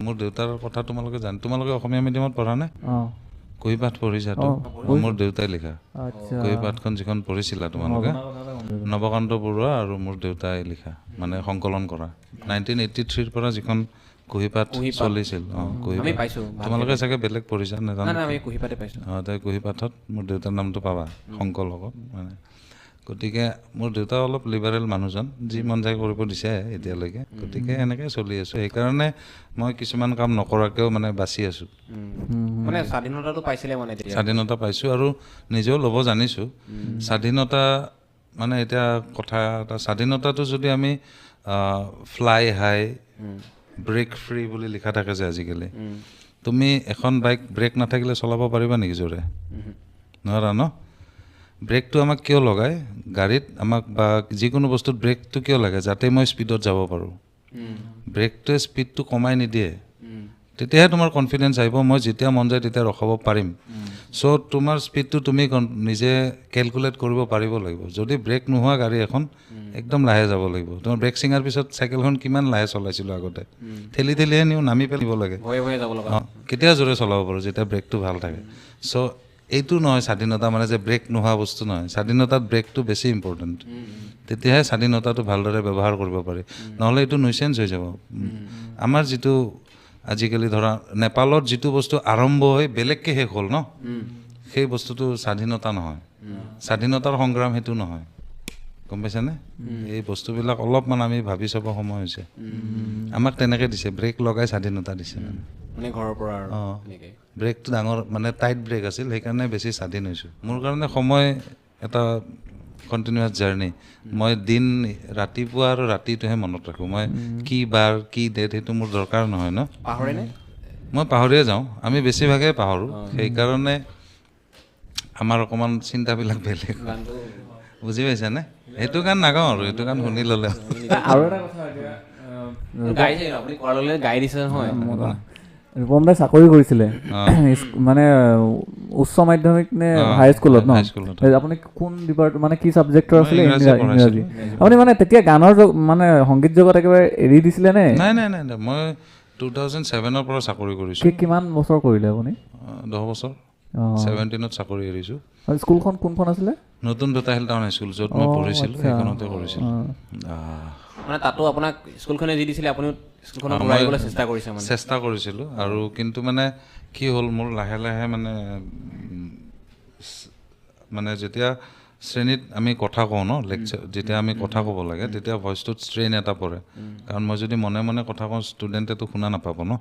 মোৰ দেউতাৰ কথা তোমালোকে জান, তোমালোকে অসমীয়া মিডিয়ামত পঢ়া নে? কুঁহিপাত পঢ়িছাতো? মোৰ দেউতাই লিখা কুঁহিপাতখন যিখন পঢ়িছিলা তোমালোকে, নৱকান্ত বৰুৱা আৰু মোৰ দেউতাই লিখা, মানে সংকলন কৰা 1983 পৰা যিখন কুঁহিপাত চলিছিল। তোমালোকে চাগে বেলেগ পঢ়িছা নাজানো। তাই কুঁহিপাতত মোৰ দেউতাৰ নামটো পাবা শংকৰলগত মানে। গতিকে মোৰ দেউতা অলপ লিবাৰেল মানুহজন, যি মন যায় কৰিব দিছে এতিয়ালৈকে। গতিকে এনেকৈ চলি আছোঁ, সেইকাৰণে মই কিছুমান কাম নকৰাকৈও মানে বাচি আছোঁ। মানে স্বাধীনতাটো পাইছিলে মানে স্বাধীনতা পাইছোঁ আৰু নিজেও ল'ব জানিছোঁ। স্বাধীনতা মানে এতিয়া কথা এটা, স্বাধীনতাটো যদি আমি ফ্লাই হাই ব্ৰেক ফ্ৰী বুলি লিখা থাকে যে আজিকালি, তুমি এখন বাইক ব্ৰেক নাথাকিলে চলাব পাৰিবা নেকি জোৰে? নোৱাৰা ন? ব্ৰেকটো আমাক কিয় লগায় গাড়ীত, আমাক বা যিকোনো বস্তুত ব্ৰেকটো কিয় লাগে? যাতে মই স্পীডত যাব পাৰোঁ। ব্ৰেকটোৱে স্পীডটো কমাই নিদিয়ে, তেতিয়াহে তোমাৰ কনফিডেঞ্চ আহিব, মই যেতিয়া মন যায় তেতিয়া ৰখাব পাৰিম। চ' তোমাৰ স্পীডটো তুমি নিজে কেলকুলেট কৰিব পাৰিব লাগিব। যদি ব্ৰেক নোহোৱা গাড়ী এখন একদম লাহে যাব লাগিব। তোমাৰ ব্ৰেক ছিঙাৰ পিছত চাইকেলখন কিমান লাহে চলাইছিলোঁ আগতে, ঠেলি ঠেলিহে নিওঁ, নামি পেলিব লাগে। কেতিয়া জোৰে চলাব পাৰোঁ? যেতিয়া ব্ৰেকটো ভাল থাকে। চ' এইটো নহয় স্বাধীনতা মানে যে ব্ৰেক নোহোৱা বস্তু নহয়, স্বাধীনতাত ব্ৰেকটো বেছি ইম্পৰ্টেণ্ট। তেতিয়াহে স্বাধীনতাটো ভালদৰে ব্যৱহাৰ কৰিব পাৰি, নহ'লে এইটো নুইচেঞ্চ হৈ যাব। আমাৰ যিটো আজিকালি ধৰা নেপালত যিটো বস্তু আৰম্ভ হৈ বেলেগকৈ শেষ হ'ল ন, সেই বস্তুটো স্বাধীনতা নহয়। স্বাধীনতাৰ সংগ্ৰাম সেইটো নহয়, গম পাইছানে? এই বস্তুবিলাক অলপমান আমি ভাবি চাব সময় হৈছে। আমাক তেনেকৈ দিছে, ব্ৰেক লগাই স্বাধীনতা দিছে মানে ঘৰৰ পৰা। ব্ৰেকটো ডাঙৰ মানে টাইট ব্ৰেক আছিল, সেইকাৰণে বেছি স্বাধীন হৈছোঁ। মোৰ কাৰণে সময় এটা কণ্টিনিউৱাছ জাৰ্ণি। মই দিন ৰাতিপুৱা আৰু ৰাতিটোহে মনত ৰাখোঁ। মই কি বাৰ কি ডেট সেইটো মোৰ দৰকাৰ নহয় ন। মই পাহৰিয়ে যাওঁ, আমি বেছিভাগেই পাহৰোঁ। সেইকাৰণে আমাৰ অকণমান চিন্তাবিলাক বেলেগ, বুজি পাইছানে? সেইটো গান নাগাওঁ আৰু, সেইটো গান শুনি ল'লে আৰু এটা কথা, ৰূপম দাই চাকৰি কৰিছিলে মানে উচ্চ মাধ্যমিক নে হাইস্কুলত ন? আপুনি কোন ডিপাৰ্টমেণ্ট মানে কি ছাবজেক্টৰ আছিলে? ইংৰাজী। আপুনি মানে তেতিয়া গানৰ মানে সংগীত জগত একেবাৰে এৰি দিছিলে নে? নাই, মই 2007 পৰা চাকৰি কৰিছোঁ। কিমান বছৰ কৰিলে আপুনি? 10 বছৰ। 17ত চাকৰি এৰিছোঁ। স্কুলখন কোনখন আছিলে? নতুন বেতাহিল টাউন হাইস্কুল, য'ত মই পঢ়িছিলোঁ সেইখনতে কৰিছিলোঁ। মানে তাতো আপোনাক স্কুলখনে যি দিছিলে আপুনি স্কুলখনত ঘূৰাই দিবলৈ চেষ্টা কৰিছে? চেষ্টা কৰিছিলোঁ আৰু কিন্তু মানে কি হ'ল, মোৰ লাহে লাহে মানে যেতিয়া শ্ৰেণীত আমি কথা কওঁ ন, লেকচাৰ যেতিয়া আমি কথা ক'ব লাগে, তেতিয়া ভইচটোত ষ্ট্ৰেইন এটা পৰে। কাৰণ মই যদি মনে মনে কথা কওঁ ষ্টুডেণ্টেতো শুনা নাপাব ন।